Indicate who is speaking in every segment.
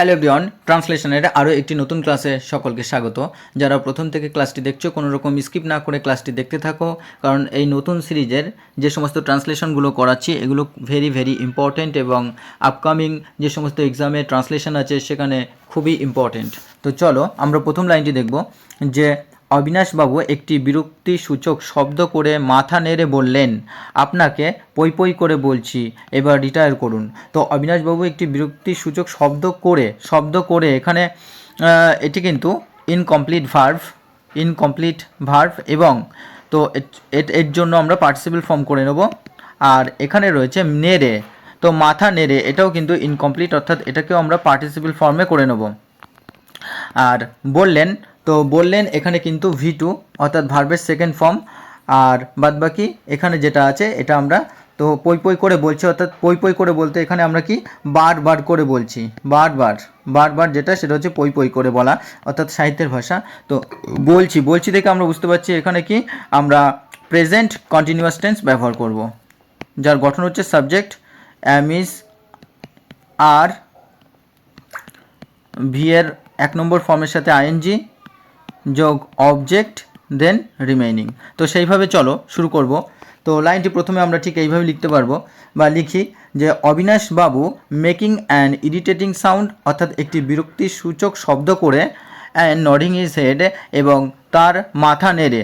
Speaker 1: Hello everyone, ট্রান্সলেশনের আরও একটি নতুন ক্লাসে সকলকে স্বাগত। যারা প্রথম থেকে ক্লাসটি দেখছো কোনো রকম স্কিপ না করে ক্লাসটি দেখতে থাকো, কারণ এই নতুন সিরিজের যে সমস্ত ট্রান্সলেশনগুলো করাচ্ছি এগুলো ভেরি ইম্পর্ট্যান্ট এবং আপকামিং যে সমস্ত এক্সামে ট্রান্সলেশন আছে সেখানে খুবই ইম্পর্ট্যান্ট। তো চলো আমরা প্রথম লাইনটি দেখব যে অবিনাশবাবু একটি বিরক্তিসূচক শব্দ করে মাথা নেড়ে বললেন, আপনাকে পই পই করে বলছি, এবার রিটায়ার করুন। তো অবিনাশবাবু একটি বিরক্তিসূচক শব্দ করে এখানে এটি কিন্তু ইনকমপ্লিট ভার্ভ এবং তো এর জন্য আমরা পার্টিসিপল ফর্ম করে নেব। আর এখানে রয়েছে নেড়ে, তো মাথা নেড়ে এটাও কিন্তু ইনকমপ্লিট, অর্থাৎ এটাকেও আমরা পার্টিসিপল ফর্মে করে নেব। আর বললেন এখানে কিন্তু V2 অর্থাৎ ভার্বের সেকেন্ড ফর্ম। আর বাদবাকি এখানে যেটা আছে এটা আমরা তো পই পই করে বলছি, অর্থাৎ পই পই করে বলতে এখানে আমরা কি বারবার করে বলছি, বারবার যেটা সেটা হচ্ছে পই পই করে বলা, অর্থাৎ সাহিত্যের ভাষা। তো বলছি দেখে আমরা বুঝতে পারছি এখানে কি আমরা প্রেজেন্ট কন্টিনিউয়াস টেন্স ব্যবহার করব, যার গঠন হচ্ছে subject am is are V এর 1 নম্বর ফর্মের সাথে আইএনজি যোগ অবজেক্ট দেন রিমেইনিং। তো সেইভাবে চলো শুরু করব। তো লাইনটি প্রথমে আমরা ঠিক এইভাবে লিখতে পারবো বা লিখি যে অবিনাশবাবু মেকিং অ্যান ইরিটেটিং সাউন্ড, অর্থাৎ একটি বিরক্তিসূচক শব্দ করে, অ্যান্ড নডিং হিজ হেড এবং তার মাথা নেড়ে,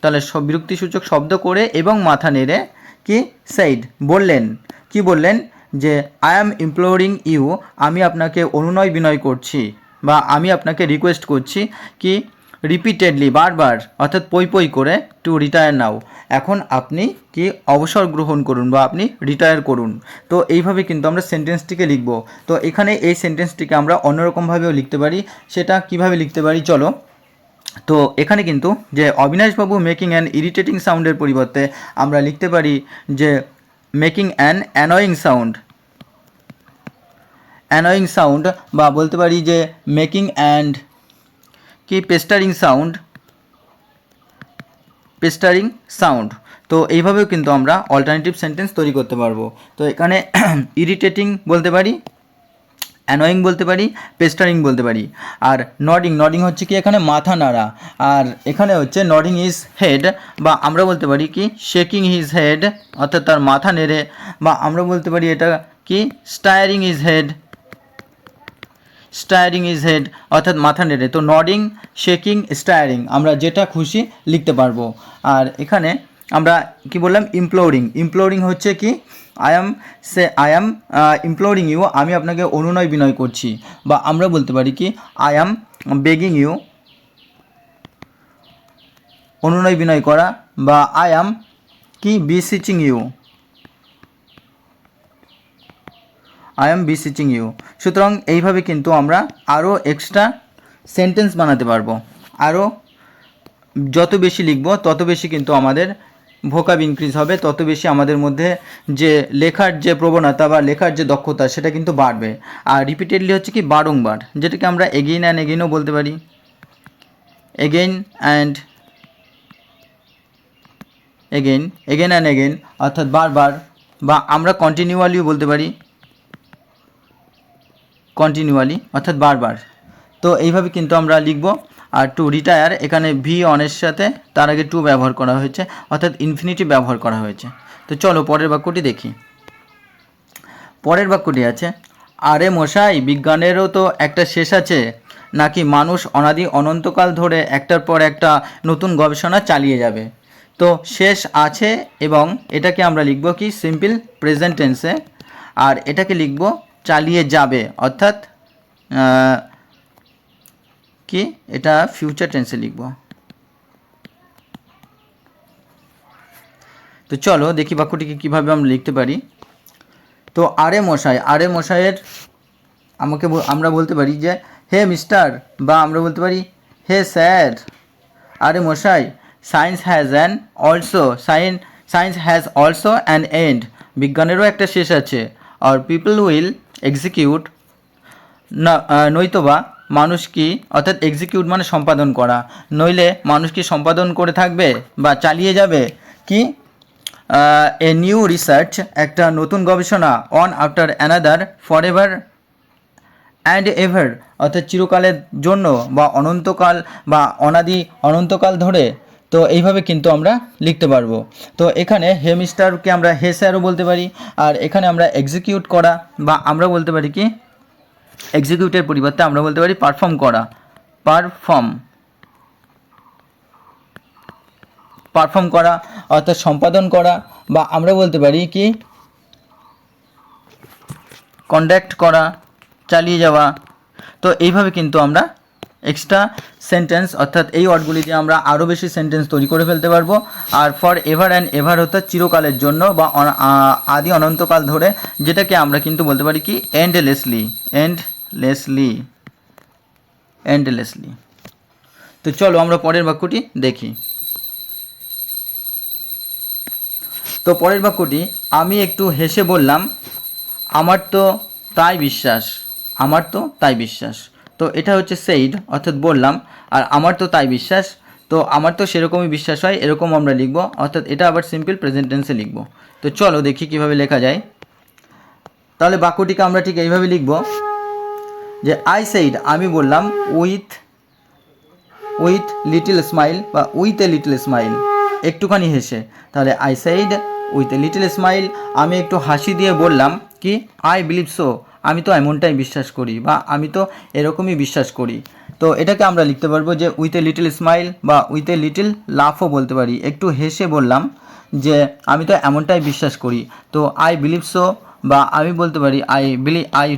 Speaker 1: তাহলে বিরক্তিসূচক শব্দ করে এবং মাথা নেড়ে কি সেইড বললেন, কি বললেন যে আই অ্যাম ইমপ্লোরিং ইউ, আমি আপনাকে অনুনয় বিনয় করছি বা আমি আপনাকে রিকোয়েস্ট করছি কি রিপিটেডলি বারবার, অর্থাৎ পই পই করে, টু রিটায়ার নাও, এখন আপনি কি অবসর গ্রহণ করুন বা আপনি রিটায়ার করুন। তো এইভাবে কিন্তু আমরা সেন্টেন্সটিকে লিখব। তো এখানে এই সেন্টেন্সটিকে আমরা অন্যরকমভাবেও লিখতে পারি, সেটা কিভাবে লিখতে পারি চলো। তো এখানে কিন্তু যে অবিনাশবাবু মেকিং অ্যান ইরিটেটিং সাউন্ডের পরিবর্তে আমরা লিখতে পারি যে মেকিং অ্যান অ্যানয়িং সাউন্ড বা বলতে পারি যে মেকিং অ্যান্ড কি পেস্টারিং সাউন্ড। তো এইভাবেও কিন্তু আমরা অল্টারনেটিভ সেন্টেন্স তৈরি করতে পারবো। তো এখানে ইরিটেটিং বলতে পারি, অ্যানয়িং বলতে পারি, পেস্টারিং বলতে পারি। আর নডিং হচ্ছে কি এখানে মাথা নাড়া, আর এখানে হচ্ছে নডিং হিজ হেড বা আমরা বলতে পারি কি শেকিং হিজ হেড, অর্থাৎ তার মাথা নেড়ে, বা আমরা বলতে পারি এটা কি স্টায়ারিং হিজ হেড অর্থাৎ মাথা নেড়ে। তো নডিং, শেকিং, স্টায়ারিং আমরা যেটা খুশি লিখতে পারবো। আর এখানে আমরা কি বললাম ইমপ্লোরিং হচ্ছে কি আই অ্যাম ইমপ্লোরিং ইউ, আমি আপনাকে অনুনয় বিনয় করছি, বা আমরা বলতে পারি কি আই অ্যাম বেগিং ইউ, অনুনয় বিনয় করা, বা আই অ্যাম কি বিসিচিং ইউ। সুতরাং এইভাবে কিন্তু আমরা আরও এক্সট্রা সেন্টেন্স বানাতে পারবো। আরও যত বেশি লিখব তত বেশি কিন্তু আমাদের ভোকাব ইনক্রিজ হবে, তত বেশি আমাদের মধ্যে যে লেখার যে প্রবণতা বা লেখার যে দক্ষতা সেটা কিন্তু বাড়বে। আর রিপিটেডলি হচ্ছে কি বারংবার, যেটাকে আমরা এগেইন অ্যান্ড এগেইনও বলতে পারি, এগেইন অ্যান্ড এগেইন অর্থাৎ বারবার, বা আমরা কন্টিনিউয়ালিও বলতে পারি, অর্থাৎ বারবার। তো এইভাবে কিন্তু আমরা লিখব। আর টু রিটায়ার এখানে ভি অনের সাথে তার আগে টু ব্যবহার করা হয়েছে, অর্থাৎ ইনফিনিটিভ ব্যবহার করা হয়েছে। তো চলো পরের বাক্যটি দেখি। পরের বাক্যটি আছে, আরে মশাই বিজ্ঞানেরও তো একটা শেষ আছে, নাকি মানুষ অনাদি অনন্তকাল ধরে একটার পর একটা নতুন গবেষণা চালিয়ে যাবে। তো শেষ আছে এবং এটাকে আমরা লিখব কি সিম্পল প্রেজেন্ট টেন্সে, আর এটাকে লিখব চালিয়ে যাবে, অর্থাৎ কি এটা ফিউচার টেন্সে লিখব। তো চলো দেখি বাক্যটিকে কীভাবে আমরা লিখতে পারি। তো আরে মশাইয়ের আমরা বলতে পারি যে হে মিস্টার, বা আমরা বলতে পারি হে স্যার। আরে মশাই, science has also an end, বিজ্ঞানেরও একটা শেষ আছে। আর পিপল উইল এক্সিকিউট, না নয়তোবা মানুষ কি, অর্থাৎ এক্সিকিউট মানে সম্পাদন করা, নইলে মানুষ কি সম্পাদন করে থাকবে বা চালিয়ে যাবে কি এ নিউ রিসার্চ, একটা নতুন গবেষণা, on after another, forever and ever অর্থাৎ চিরকালের জন্য বা অনন্তকাল বা অনন্তকাল ধরে। তো এইভাবে কিন্তু আমরা লিখতে পারবো। তো এখানে হে মিস্টারকে আমরা হে স্যারও বলতে পারি, আর এখানে আমরা এক্সিকিউট করা বা আমরা বলতে পারি কি এক্সিকিউটের পরিবর্তে আমরা বলতে পারি পারফর্ম করা, পারফর্ম করা অর্থাৎ সম্পাদন করা, বা আমরা বলতে পারি কি কন্ডাক্ট করা, চালিয়ে যাওয়া। তো এইভাবে কিন্তু আমরা এক্সট্রা সেন্টেন্স অর্থাৎ এই ওয়ার্ডগুলি দিয়ে আমরা আরও বেশি সেন্টেন্স তৈরি করে ফেলতে পারবো। আর ফর এভার অ্যান্ড এভার অর্থাৎ চিরকালের জন্য বা আদি অনন্তকাল ধরে, যেটাকে আমরা কিন্তু বলতে পারি কি এন্ডলেসলি। তো চলো আমরা পরের বাক্যটি দেখি। তো পরের বাক্যটি, আমি একটু হেসে বললাম, আমার তো তাই বিশ্বাস। তো এটা হচ্ছে সেইড অর্থাৎ বললাম, আর আমার তো তাই বিশ্বাস। তো আমার তো সেরকমই বিশ্বাস হয়, এরকম আমরা লিখব, অর্থাৎ এটা আবার সিম্পল প্রেজেন্ট টেন্সে লিখব। তো চলো দেখি কিভাবে লেখা যায়। তাহলে বাক্যটিকে আমরা ঠিক এইভাবে লিখব যে আই সেইড আমি বললাম উইথ লিটল স্মাইল বা উইথ এ লিটল স্মাইল একটুখানি হেসে। তাহলে I said with a little smile, আমি একটু হাসি দিয়ে বললাম কি আই বিলিভ সো, আমি তো এমনটাই বিশ্বাস করি বা আমি তো এরকমই বিশ্বাস করি। তো এটাকে আমরা লিখতে পারবো যে উইথ এ লিটল স্মাইল বা উইথ এ লিটল লাফও বলতে পারি, একটু হেসে বললাম যে আমি তো এমনটাই বিশ্বাস করি। তো আই বিলিভ সো বা আমি বলতে পারি আই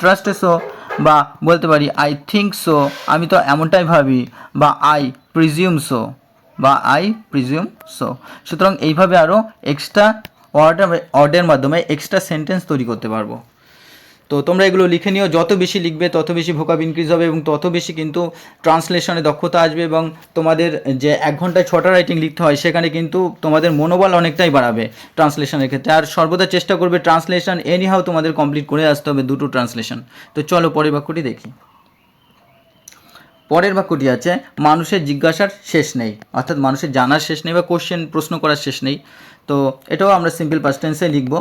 Speaker 1: ট্রাস্ট সো, বা বলতে পারি আই থিঙ্ক সো, আমি তো এমনটাই ভাবি, বা আই প্রিজিউম সো। সুতরাং এইভাবে আরও এক্সট্রা ওয়ার্ডের মাধ্যমে এক্সট্রা সেন্টেন্স তৈরি করতে পারবো। তো তোমরা এগুলো লিখে নিও, যত বেশি লিখবে তত বেশি ভোকাব ইনক্রিজ হবে এবং তত বেশি কিন্তু ট্রান্সলেশনে দক্ষতা আসবে, এবং তোমাদের যে 1 ঘন্টায় 6টা রাইটিং লিখতে হয় সেখানে কিন্তু তোমাদের মনোবল অনেকটাই বাড়াবে ট্রান্সলেশনের ক্ষেত্রে। আর সর্বদা চেষ্টা করবে ট্রান্সলেশন এনিহাও তোমাদের কমপ্লিট করে আসতে হবে 2টো ট্রান্সলেশন। তো চলো পরের বাক্যটি দেখি। পরের বাক্যটি আছে মানুষের জিজ্ঞাসার শেষ নেই, অর্থাৎ মানুষের জানার শেষ নেই বা প্রশ্ন করার শেষ নেই। তো এটাও আমরা সিম্পল পাস্ট টেন্সে লিখব।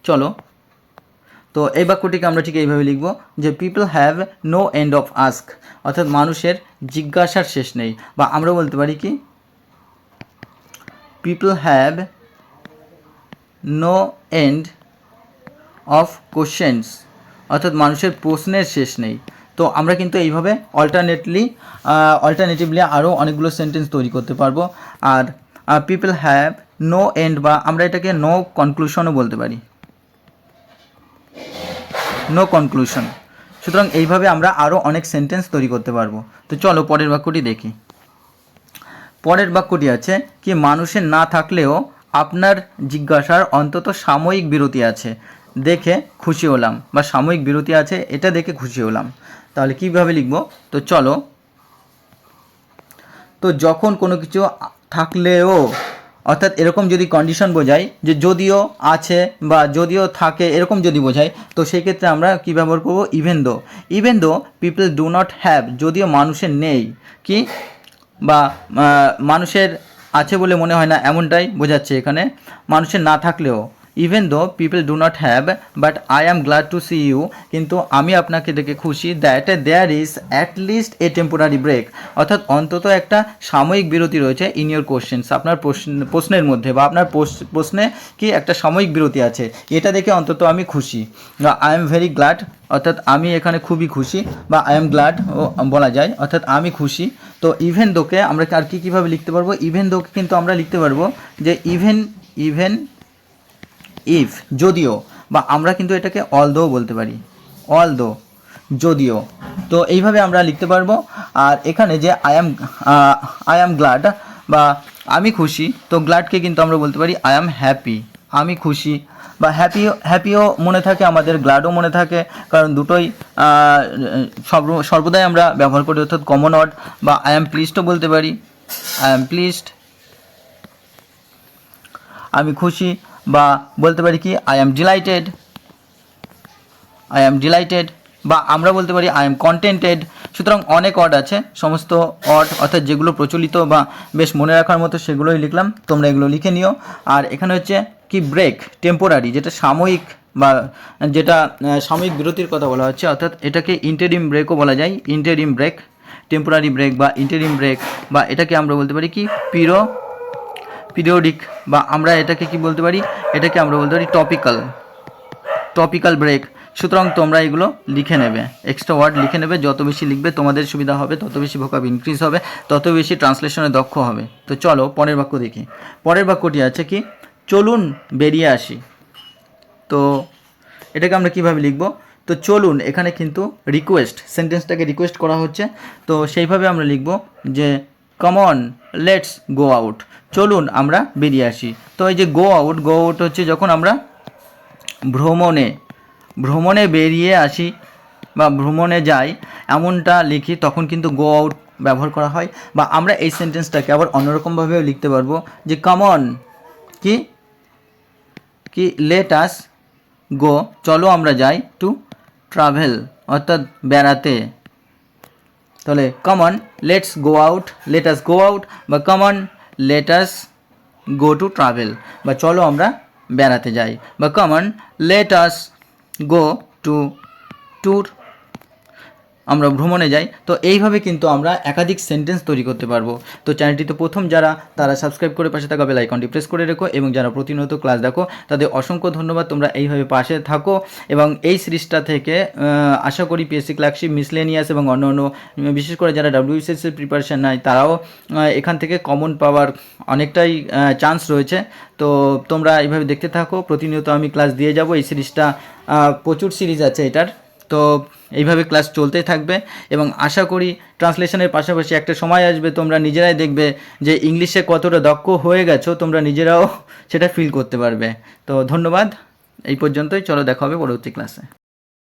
Speaker 1: চলো, তো এই বাক্যটিকে আমরা ঠিক এইভাবে লিখব যে people have no end of ask, অর্থাৎ মানুষের জিজ্ঞাসার শেষ নেই, বা আমরা বলতে পারি কি people have no end of questions, অর্থাৎ মানুষের প্রশ্নের শেষ নেই। তো আমরা কিন্তু এইভাবে অল্টারনেটিভলি আরও অনেকগুলো সেন্টেন্স তৈরি করতে পারবো। আর পিপল হ্যাভ নো এন্ড, বা আমরা এটাকে নো কনক্লুশনও বলতে পারি, নো কনক্লুশন। সুতরাং এইভাবে আমরা আরও অনেক সেন্টেন্স তৈরি করতে পারবো। তো চলো পরের বাক্যটি দেখি। পরের বাক্যটি আছে কি মানুষের না থাকলেও আপনার জিজ্ঞাসার অন্তত সাময়িক বিরতি আছে দেখে খুশি হলাম, বা সাময়িক বিরতি আছে এটা দেখে খুশি হলাম। তাহলে কীভাবে লিখব? তো চলো, তো যখন কোনো কিছু থাকলেও, অর্থাৎ এরকম যদি কন্ডিশন বোঝায় যে যদিও আছে বা যদিও থাকে এরকম যদি বোঝায়, তো সেই ক্ষেত্রে আমরা কী ব্যবহার করবো? Even though people do not have, যদিও মানুষের নেই কি বা মানুষের আছে বলে মনে হয় না এমনটাই বোঝাচ্ছে এখানে। মানুষের না থাকলেও, even though people do not have but I am glad to see you, কিন্তু আমি আপনাকে দেখে খুশি, that there is at least a temporary break, অর্থাৎ অন্তত একটা সাময়িক বিরতি রয়েছে ইন ইউর কোশ্চেন্স, আপনার প্রশ্নের মধ্যে বা আপনার প্রশ্নে কি একটা সাময়িক বিরতি আছে, এটা দেখে অন্তত আমি খুশি। আই এম ভেরি গ্ল্যাড, অর্থাৎ আমি এখানে খুবই খুশি, বা আই এম গ্ল্যাড বলা যায়, অর্থাৎ আমি খুশি। তো ইভেন দোকে আমরা আর কীভাবে লিখতে পারবো? ইভেন দোকে কিন্তু আমরা লিখতে পারবো যে ইভেন ইফ, যদিও, বা আমরা কিন্তু এটাকে অলদো বলতে পারি, অলদো, যদিও। তো এইভাবে আমরা লিখতে পারবো। আর এখানে যে আই অ্যাম গ্ল্যাড বা আমি খুশি, তো গ্ল্যাডকে কিন্তু আমরা বলতে পারি আই অ্যাম হ্যাপি, আমি খুশি, বা হ্যাপিও মনে থাকে আমাদের, গ্ল্যাডও মনে থাকে, কারণ দুটোই সর্বদাই আমরা ব্যবহার করি, অর্থাৎ কমন ওয়ার্ড। বা আই অ্যাম প্লিজডও বলতে পারি, আই অ্যাম প্লিজড, আমি খুশি, বা বলতে পারি কি আই অ্যাম ডিলাইটেড, বা আমরা বলতে পারি আই এম কন্টেন্টেড। সুতরাং অনেক ওয়ার্ড আছে, সমস্ত ওয়ার্ড অর্থাৎ যেগুলো প্রচলিত বা বেশ মনে রাখার মতো সেগুলোই লিখলাম, তোমরা এগুলো লিখে নিও। আর এখানে হচ্ছে কি ব্রেক, টেম্পোরারি, যেটা সাময়িক বা যেটা সাময়িক বিরতির কথা বলা হচ্ছে, অর্থাৎ এটাকে ইন্টারিম ব্রেকও বলা যায়। ইন্টারিম ব্রেক, টেম্পোরারি ব্রেক বা ইন্টারিম ব্রেক, বা এটাকে আমরা বলতে পারি কি পিরিয়ডিক, বা আমরা এটাকে কি বলতে পারি, এটাকে আমরা বলতে পারি টপিক্যাল ব্রেক। সুতরাং তোমরা এগুলো লিখে নেবে, এক্সট্রা ওয়ার্ড লিখে নেবে। যত বেশি লিখবে তোমাদের সুবিধা হবে, তত বেশি ভোকাব ইনক্রিজ হবে, তত বেশি ট্রান্সলেশনে দক্ষ হবে। তো চলো পরের বাক্য দেখি। পরের বাক্যটি আছে কি, চলুন বেরিয়ে আসি। তো এটাকে আমরা কিভাবে লিখব? তো চলুন এখানে কিন্তু রিকোয়েস্ট, সেন্টেন্সটাকে রিকোয়েস্ট করা হচ্ছে। তো সেইভাবে আমরা লিখব যে come on let's go out, চলুন আমরা বেরিয়ে আসি। তো এই যে গো আউট হচ্ছে যখন আমরা ভ্রমণে বেরিয়ে আসি বা ভ্রমণে যাই এমনটা লিখি, তখন কিন্তু গো আউট ব্যবহার করা হয়। বা আমরা এই সেন্টেন্সটাকে আবার অন্যরকমভাবেও লিখতে পারবো যে কাম অন কি লেট আস গো, চলো আমরা যাই, টু ট্রাভেল অর্থাৎ বেড়াতে। তাহলে come on let's go out, let us go out, বা come on let us go to travel, বা চলো আমরা বেড়াতে যাই, বা come on let us go to tour, আমরা ভ্রমণে যাই। তো এইভাবে কিন্তু আমরা একাধিক সেন্টেন্স তৈরি করতে পারবো। তো চ্যানেলটিতে প্রথম যারা, তারা সাবস্ক্রাইব করে পাশে থাকা বেল আইকনটি প্রেস করে রেখো, এবং যারা প্রতিনিয়ত ক্লাস দেখো তাদের অসংখ্য ধন্যবাদ। তোমরা এইভাবে পাশে থাকো, এবং এই সিরিজটা থেকে আশা করি পিএসসি ক্লার্কশিপ, মিসলেনিয়াস এবং অন্য বিশেষ করে যারা ডাব্লিউবিসিএসের প্রিপারেশান নেয় তারাও এখান থেকে কমন পাওয়ার অনেকটাই চান্স রয়েছে। তো তোমরা এইভাবে দেখতে থাকো, প্রতিনিয়ত আমি ক্লাস দিয়ে যাব। এই সিরিজটা প্রচুর সিরিজ আছে এটার, তো এইভাবে ক্লাস চলতেই থাকবে, এবং আশা করি ট্রান্সলেশনের পাশাপাশি একটা সময় আসবে তোমরা নিজেরাই দেখবে যে ইংলিশে কতটা দক্ষ হয়ে গেছো, তোমরা নিজেরাও সেটা ফিল করতে পারবে। তো ধন্যবাদ, এই পর্যন্তই। চলো দেখা হবে পরবর্তী ক্লাসে।